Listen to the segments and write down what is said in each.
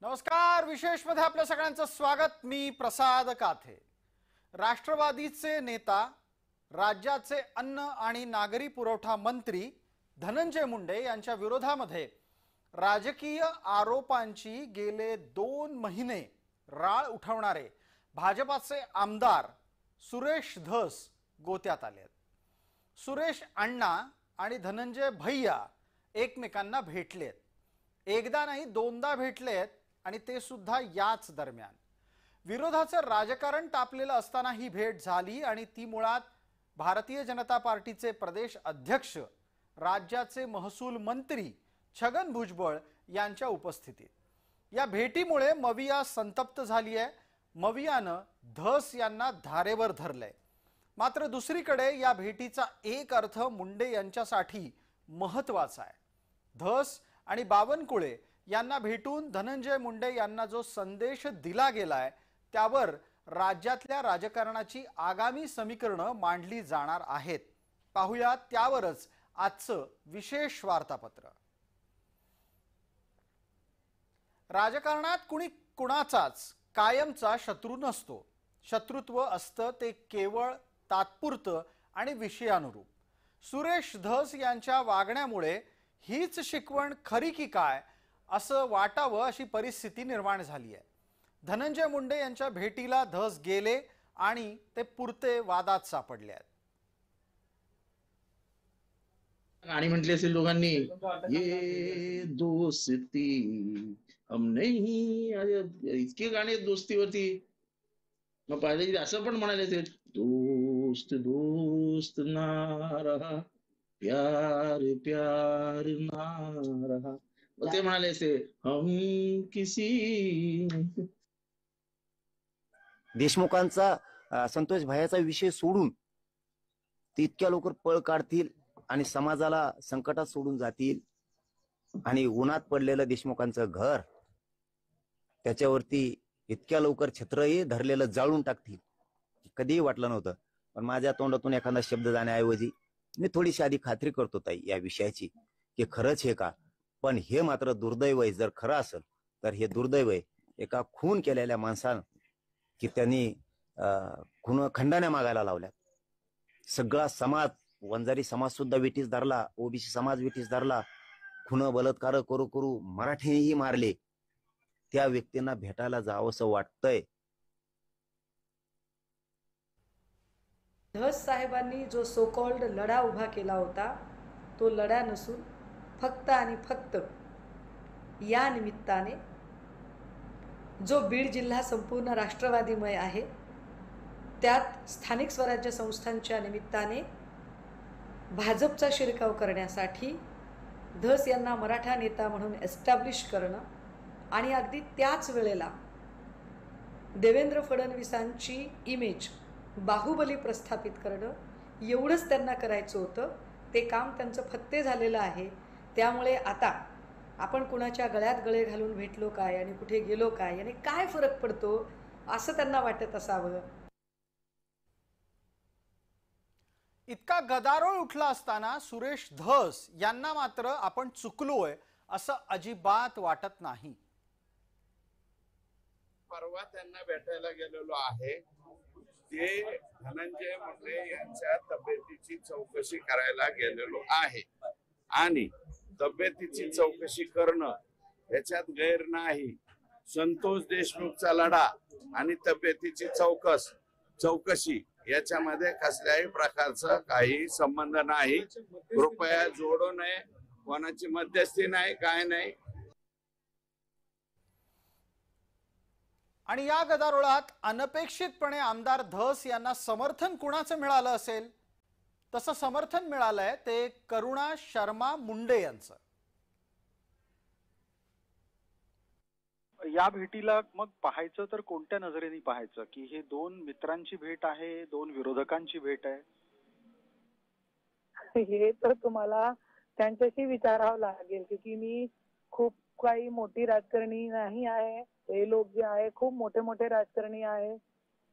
नमस्कार. विशेष मध्ये आपल्या सगळ्यांचं स्वागत. मी प्रसाद काथे. राष्ट्रवादीचे नेता, राज्याचे अन्न आणि नागरी पुरवठा मंत्री धनंजय मुंडे यांच्या विरोधामध्ये राजकीय आरोपांची गेले 2 महिने राळ उठवणारे भाजपाचे आमदार सुरेश धस गोत्यात आले. सुरेश अण्णा आणि धनंजय भैया एकमेकांना भेटलेत. एकदा नाही दोनदा भेटलेत आणि ते सुद्धा याच दरम्यान. विरोधाचं राजकारण तापलेलं असताना ही भेट झाली आणि ती मुळात भारतीय जनता पार्टीचे प्रदेश अध्यक्ष, राज्याचे महसूल मंत्री छगन भुजबळ यांच्या उपस्थितीत. या भेटीमुळे मविया संतप्त झाली आहे. मवियानं धस यांना धारेवर धरलंय. मात्र दुसरीकडे या भेटीचा एक अर्थ मुंडे यांच्यासाठी महत्त्वाचा आहे. धस आणि बावनकुळे यांना भेटून धनंजय मुंडे यांना जो संदेश दिला गेलाय त्यावर राज्यातल्या राजकारणाची आगामी समीकरणं मांडली जाणार आहेत. पाहूया त्यावरच आजचं विशेष वार्तापत्र. राजकारणात कुणी कुणाचाच कायमचा शत्रू नसतो. शत्रुत्व असतं ते केवळ तात्पुरतं आणि विषयानुरूप. सुरेश धस यांच्या वागण्यामुळे हीच शिकवण खरी की काय असं वाटावं अशी परिस्थिती निर्माण झाली आहे. धनंजय मुंडे यांच्या भेटीला धस गेले आणि ते पुरते वादात सापडले आहेत. गाणी म्हटली असेल लोकांनी, ये दोस्ती हम नहीं, इतके गाणे दोस्तीवरती. मग पाहिजे असं पण म्हणाले असेल, दोस्त दोस्त ना रहा, प्यार प्यार ना रहा. ते म्हणाले असे, हम किसी. देशमुखांचा संतोष भायाचा विषय सोडून ते इतक्या लवकर पळ काढतील आणि समाजाला संकटात सोडून जातील आणि उन्हात पडलेलं देशमुखांचं घर त्याच्यावरती इतक्या लवकर छत्रही धरलेलं जाळून टाकतील कधीही वाटलं नव्हतं. पण माझ्या तोंडातून एखादा शब्द जाण्याऐवजी मी थोडीशी आधी खात्री करतो ताई या विषयाची की खरंच हे का. पण हे मात्र दुर्दैव आहे. जर खरं असेल तर हे दुर्दैव आहे एका खून केलेल्या माणसानं की त्यांनी खून खंडण्या मागायला लावल्या. सगळा समाज, वंजारी समाज सुद्धा विटीस धरला, ओबीसी समाज विटीस धरला. खून बलात्कार करू करू मराठीनेही मारले. त्या व्यक्तींना भेटायला जावं असं वाटतंय. धस साहेबांनी जो सो कॉल्ड लढा उभा केला होता तो लढा नसून फक्त आणि फक्त या निमित्ताने जो बीड जिल्हा संपूर्ण राष्ट्रवादीमय आहे, त्यात स्थानिक स्वराज्य संस्थांच्या निमित्ताने भाजपचा शिरकाव करण्यासाठी धस यांना मराठा नेता म्हणून एस्टॅब्लिश करणं आणि अगदी त्याच वेळेला देवेंद्र फडणवीसांची इमेज बाहुबली प्रस्थापित करणं, एवढंच त्यांना करायचं होतं. ते काम त्यांचं फत्ते झालेलं आहे. त्यामुळे आता आपण कुणाच्या गळ्यात गळे घालून भेटलो काय आणि कुठे गेलो काय याने काय फरक पडतो असं त्यांना वाटत असावं. इतका गदारोळ उठला असताना सुरेश धस यांना मात्र आपण चुकलोय असं अजिबात वाटत नाही. परवा त्यांना भेटायला गेलेलो आहे. ते धनंजय मुंडे यांच्या तब्येतीची चौकशी करायला गेलेलो आहे आणि तब्येतीची चौकशी करणं याच्यात गैर नाही. संतोष देशमुखचा लढा आणि तब्येतीची चौकशी याच्यामध्ये कसल्याही प्रकारचा काही संबंध नाही. कृपया जोडू नये. कोणाची मध्यस्थी नाही, काय नाही. आणि या गदारोळात अनपेक्षितपणे आमदार धस यांना समर्थन कुणाचं मिळालं असेल? तसं समर्थन मिळालंय ते करुणा शर्मा मुंडे यांचं. या भेटीला मग पाहायचं तर कोणत्या नजरेने पाहायचं की हे 2 मित्रांची भेट आहे, 2 विरोधकांची भेट आहे? हे तर तुम्हाला त्यांच्याशी विचारावं लागेल की मी खूप काही मोठी राजकारणी नाही आहे. हे लोक जे आहे खूप मोठे मोठे राजकारणी आहे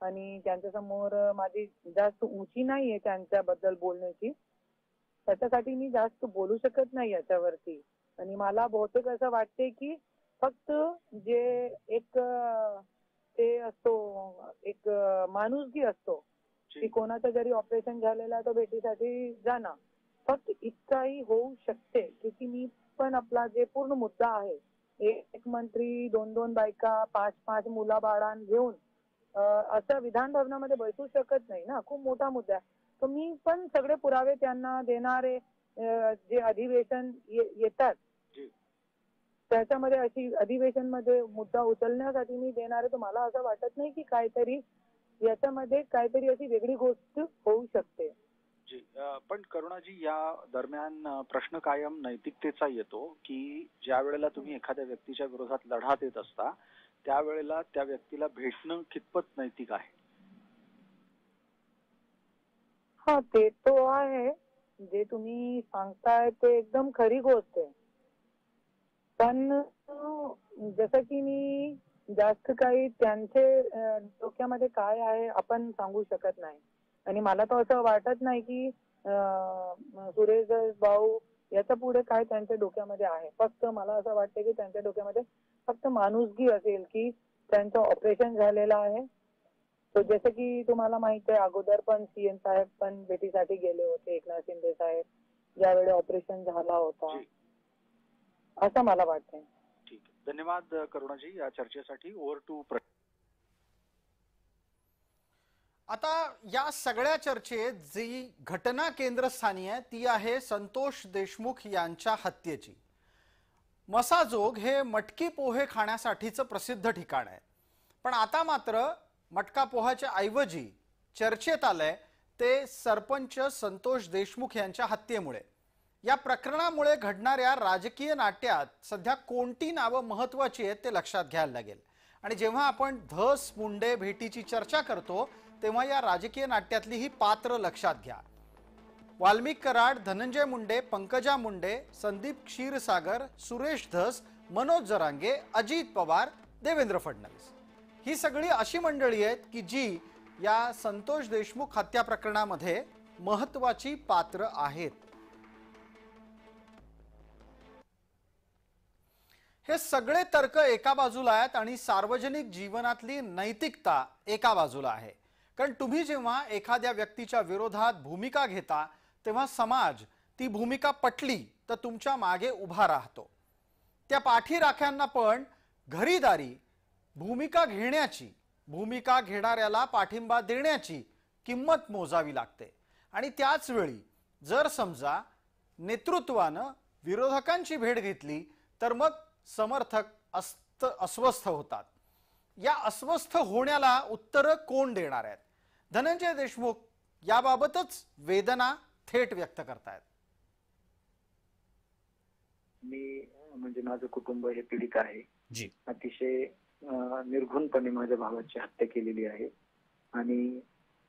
आणि त्यांच्या समोर माझी जास्त उंची नाहीये त्यांच्याबद्दल बोलण्याची. त्याच्यासाठी मी जास्त बोलू शकत नाही याच्यावरती. आणि मला बहुतेक असं वाटते की फक्त जे एक ते असतो एक माणुसकी असतो की कोणाचं जरी ऑपरेशन झालेलं आहे तर भेटीसाठी जाणं, फक्त इतकाही होऊ शकते की मी पण आपला जे पूर्ण मुद्दा आहे, एक मंत्री 2-2 बायका 5-5 मुला बाळां घेऊन असं विधान भवनामध्ये बसू शकत नाही ना, खूप मोठा मुद्दा आहे. तर मी पण सगळे पुरावे त्यांना देणारे जे अधिवेशन येतात त्याच्यामध्ये अशी अधिवेशन मध्ये मुद्दा उचलण्यासाठी मी देणारे, तर मला असं वाटत नाही की काहीतरी याच्यामध्ये काहीतरी अशी वेगळी गोष्ट होऊ शकते. जी पण करुणाजी, या दरम्यान प्रश्न कायम नैतिकतेचा येतो की ज्या वेळेला तुम्ही एखाद्या व्यक्तीच्या विरोधात लढा देत असता त्यावेळेला त्या व्यक्तीला भेटणं कितपत नैतिक आहे? हा, ते तो आहे, जे तुम्ही सांगताय ते एकदम खरी गोष्ट आहे. पण जसं की मी जास्त काही त्यांचे डोक्यामध्ये काय आहे आपण सांगू शकत नाही, आणि मला तर असं वाटत नाही की सुरेश भाऊ याच्या पुढे काय त्यांच्या डोक्यामध्ये आहे. फक्त मला असं वाटतं की त्यांच्या डोक्यामध्ये फक्त माणुसकी असेल की त्यांचं ऑपरेशन झालेलं आहे. तो जसं की तुम्हाला माहिती आहे, अगोदर पण सीएम साहेब पण भेटीसाठी गेले होते, एकनाथ शिंदे साहेब, ज्यावेळी ऑपरेशन झाला होता, असं मला वाटतंय. ठीक आहे, धन्यवाद करुणाजी या चर्चेसाठी. Over to. आता या सगळ्या चर्चेत जी घटना केंद्रस्थानी आहे ती आहे संतोष देशमुख यांच्या हत्येची. मसाजोग हे मटकी पोहे खाण्यासाठीचं प्रसिद्ध ठिकाण आहे, पण आता मात्र मटका पोहाच्या ऐवजी चर्चेत आलंय ते सरपंच संतोष देशमुख यांच्या हत्येमुळे. या प्रकरणामुळे घडणाऱ्या राजकीय नाट्यात सध्या कोणती नावं महत्त्वाची आहेत ते लक्षात घ्यायला लागेल. आणि जेव्हा आपण धस मुंडे भेटीची चर्चा करतो तेव्हा या राजकीय नाट्यातली ही पात्र लक्षात घ्या. वाल्मिक कराड, धनंजय मुंडे, पंकजा मुंडे, संदीप क्षीरसागर, सुरेश धस, मनोज जरांगे, अजित पवार, देवेंद्र फडणवीस ही सगळी अशी मंडळी आहेत की जी या संतोष देशमुख हत्या प्रकरणामध्ये महत्त्वाची पात्र आहेत. हे सगळे तर्क एका बाजूला आहेत आणि सार्वजनिक जीवनातली नैतिकता एका बाजूला आहे. कारण तुम्ही जेव्हा एखाद्या व्यक्तीच्या विरोधात भूमिका घेता तेव्हा समाज ती भूमिका पटली तर तुमच्या मागे उभा राहतो. त्या पाठीराख्यांना पण घरीदारी भूमिका घेण्याची, भूमिका घेणाऱ्याला पाठिंबा देण्याची किंमत मोजावी लागते. आणि त्याच वेळी जर समजा नेतृत्वानं विरोधकांची भेट घेतली तर मग समर्थक अस्वस्थ होतात. या अस्वस्थ होण्याला उत्तर कोण देणार आहेत? धनंजय देशमुख याबाबतच वेदना थेट व्यक्त करतायत. मी म्हणजे माझं कुटुंब हे पीडित आहे. जी. अतिशय निर्घुणपणे माझ्या भावाची हत्या केलेली आहे आणि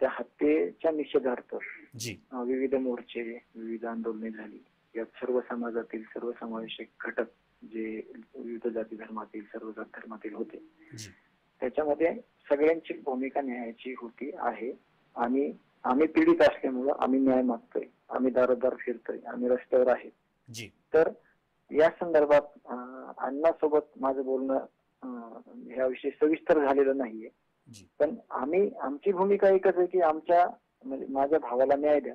त्या हत्येच्या निषेधार्थ विविध मोर्चे, विविध आंदोलने झाली. यात सर्व समाजातील सर्वसमावेशक घटक जे विविध जाती धर्मातील, सर्व जात धर्मातील होते, त्याच्यामध्ये सगळ्यांची भूमिका न्यायाची होती आहे. आणि आम्ही पीडित असल्यामुळं आम्ही न्याय मागतोय, आम्ही दारोदार फिरतोय, आम्ही रस्त्यावर आहे. तर या संदर्भात अण्णासोबत माझं बोलणं ह्याविषयी सविस्तर झालेलं नाहीये, पण आमची भूमिका एकच आहे की म्हणजे माझ्या भावाला न्याय द्या.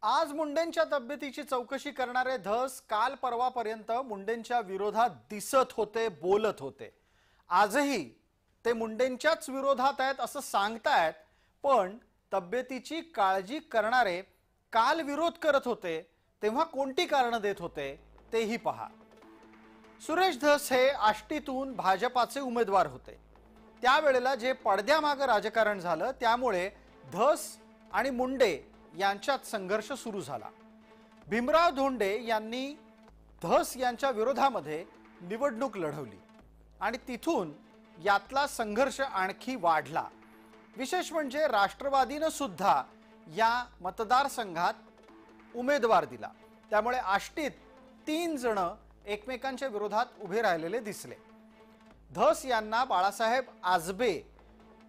आज मुंडेंच्या तब्येतीची चौकशी करणारे धस काल परवापर्यंत मुंडेंच्या विरोधात दिसत होते, बोलत होते. आजही ते मुंडेंच्याच विरोधात आहेत असं सांगतायत, पण तब्येतीची काळजी करणारे काल विरोध करत होते तेव्हा कोणती कारणं देत होते तेही पहा. सुरेश धस हे आष्टीतून भाजपाचे उमेदवार होते. त्यावेळेला जे पडद्यामागे राजकारण झालं त्यामुळे धस आणि मुंडे यांच्यात संघर्ष सुरू झाला. भीमराव धोंडे यांनी धस यांच्या विरोधामध्ये निवडणूक लढवली आणि तिथून यातला संघर्ष आणखी वाढला. विशेष म्हणजे राष्ट्रवादीनं सुद्धा या मतदारसंघात उमेदवार दिला. त्यामुळे आष्टीत 3 जण एकमेकांच्या विरोधात उभे राहिलेले दिसले. धस यांना बाळासाहेब आजबे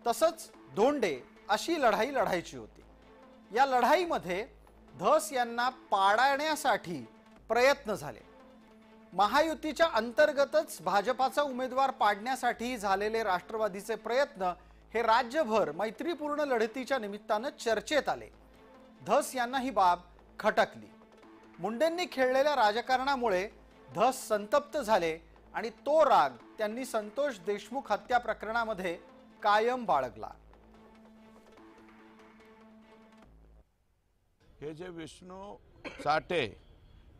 तसंच धोंडे अशी लढाई लढायची होती. या लढाईमध्ये धस यांना पाडण्यासाठी प्रयत्न झाले. महायुतीच्या अंतर्गतच भाजपाचा उमेदवार पाडण्यासाठी झालेले राष्ट्रवादीचे प्रयत्न हे राज्यभर मैत्रीपूर्ण लढतीच्या निमित्तानं चर्चेत आले. धस यांना ही बाब खटकली. मुंडेंनी खेळलेल्या राजकारणामुळे धस संतप्त झाले आणि तो राग त्यांनी संतोष देशमुख हत्या प्रकरणामध्ये कायम बाळगला. हे जे विष्णू साठे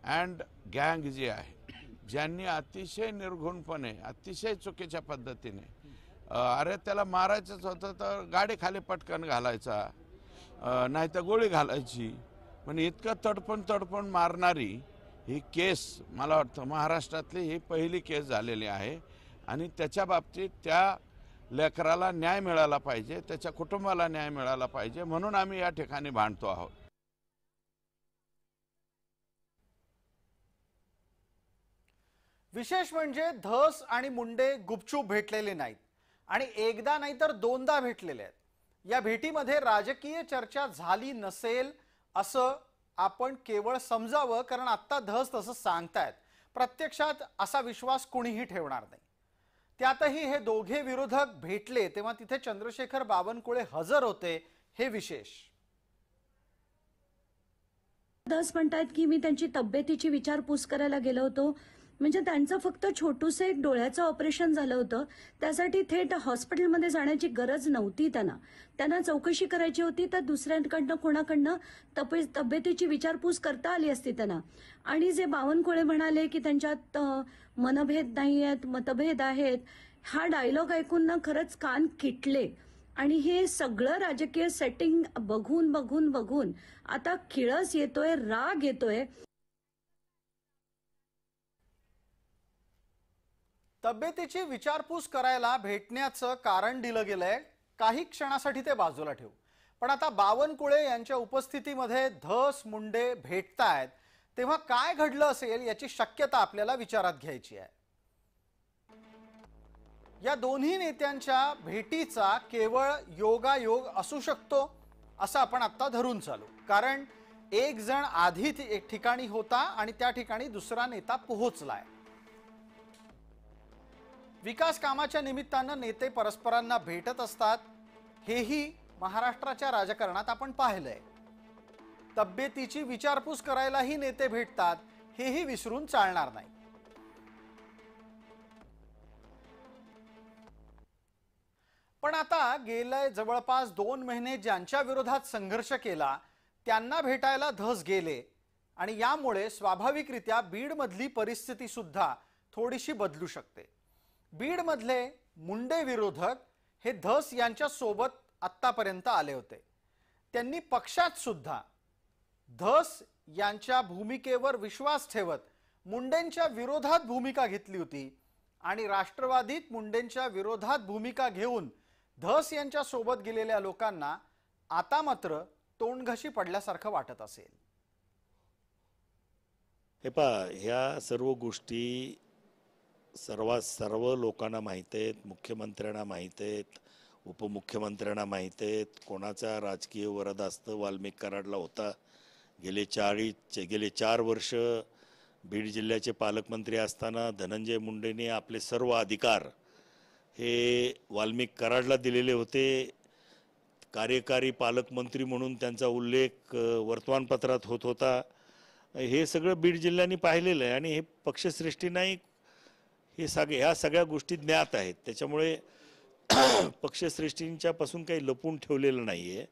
अँड गँग जे आहे, ज्यांनी अतिशय निर्घुणपणे, अतिशय चुकीच्या पद्धतीने, अरे त्याला मारायचंच होतं तर गाडी खाली पटकन घालायचा, नाही तर गोळी घालायची, पण इतकं तडपण मारणारी ही केस मला वाटतं महाराष्ट्रातली ही पहिली केस झालेली आहे. आणि त्याच्या बाबतीत त्या लेकराला न्याय मिळाला पाहिजे, त्याच्या कुटुंबाला न्याय मिळाला पाहिजे, म्हणून आम्ही या ठिकाणी भांडतो आहोत. विशेष म्हणजे धस आणि मुंडे गुपचूप भेटलेले नाहीत आणि एकदा नाही तर दोनदा भेटलेले आहेत. या भेटीमध्ये राजकीय चर्चा झाली नसेल असं आपण केवळ समजावं, कारण आता धस तसं सांगतायत. प्रत्यक्षात असा विश्वास कोणीही ठेवणार नाही. त्यातही हे दोघे विरोधक भेटले तेव्हा तिथे चंद्रशेखर बावनकुळे हजर होते, हे विशेष. धस म्हणतात की मी त्यांची तब्येतीची विचारपूस करायला गेलो होतो. म्हणजे त्यांचं फक्त छोटूसं एक डोळ्याचं ऑपरेशन झालं होतं, त्यासाठी थेट हॉस्पिटलमध्ये जाण्याची गरज नव्हती. त्यांना चौकशी करायची होती तर दुसऱ्यांकडनं कोणाकडनं तब्येतीची विचारपूस करता आली असती त्यांना. आणि जे बावनकुळे म्हणाले की त्यांच्यात मनभेद नाही आहेत, मतभेद आहेत, हा डायलॉग ऐकून ना खरंच कान किटले. आणि हे सगळं राजकीय सेटिंग बघून आता किळस येतोय, राग येतोय. तब्येतीची विचारपूस करायला भेटण्याचं कारण दिलं गेलंय. काही क्षणासाठी ते बाजूला ठेवू, पण आता बावनकुळे यांच्या उपस्थितीमध्ये धस मुंडे भेटतायत तेव्हा काय घडलं असेल याची शक्यता आपल्याला विचारात घ्यायची आहे. या दोन्ही नेत्यांच्या भेटीचा केवळ योगायोग असू शकतो असं आपण आता धरून चालू, कारण एक जण आधी एक ठिकाणी होता आणि त्या ठिकाणी दुसरा नेता पोहोचलाय. विकास कामाच्या निमित्तानं नेते परस्परांना भेटत असतात, हेही महाराष्ट्राच्या राजकारणात आपण पाहिलंय. तब्येतीची विचारपूस करायलाही नेते भेटतात, हेही विसरून चालणार नाही. पण आता गेले जवळपास 2 महिने ज्यांच्या विरोधात संघर्ष केला त्यांना भेटायला धस गेले आणि यामुळे स्वाभाविकरित्या बीडमधली परिस्थिती सुद्धा थोडीशी बदलू शकते. बीडमधले मुंडे विरोधक हे धस यांच्या सोबत आत्तापर्यंत आले होते. त्यांनी पक्षात सुद्धा धस यांच्या भूमिकेवर विश्वास ठेवत मुंडेंच्या विरोधात भूमिका घेतली होती आणि राष्ट्रवादीत मुंडेंच्या विरोधात भूमिका घेऊन धस यांच्या सोबत गेलेल्या लोकांना आता मात्र तोंडघशी पडल्यासारखं वाटत असेल. हे पहा, ह्या सर्व गोष्टी सर्व लोकांना माहीत आहेत, मुख्यमंत्र्यांना माहीत आहेत, उपमुख्यमंत्र्यांना माहीत आहेत. कोणाचा राजकीय वरदहस्त वाल्मिक कराडला होता. गेले 4 वर्ष बीड जिल्ह्याचे पालकमंत्री असताना धनंजय मुंडेंनी आपले सर्व अधिकार हे वाल्मिक कराडला दिलेले होते. कार्यकारी पालकमंत्री म्हणून त्यांचा उल्लेख वर्तमानपत्रात होत होता. हे सगळं बीड जिल्ह्याने पाहिलेलं आहे आणि हे पक्षश्रेष्ठी नाही, ह्या सगळ्या गोष्टी ज्ञात आहेत. त्याच्यामुळे पक्षश्रेष्ठींच्या पासून काही लपून ठेवलेलं नाहीये.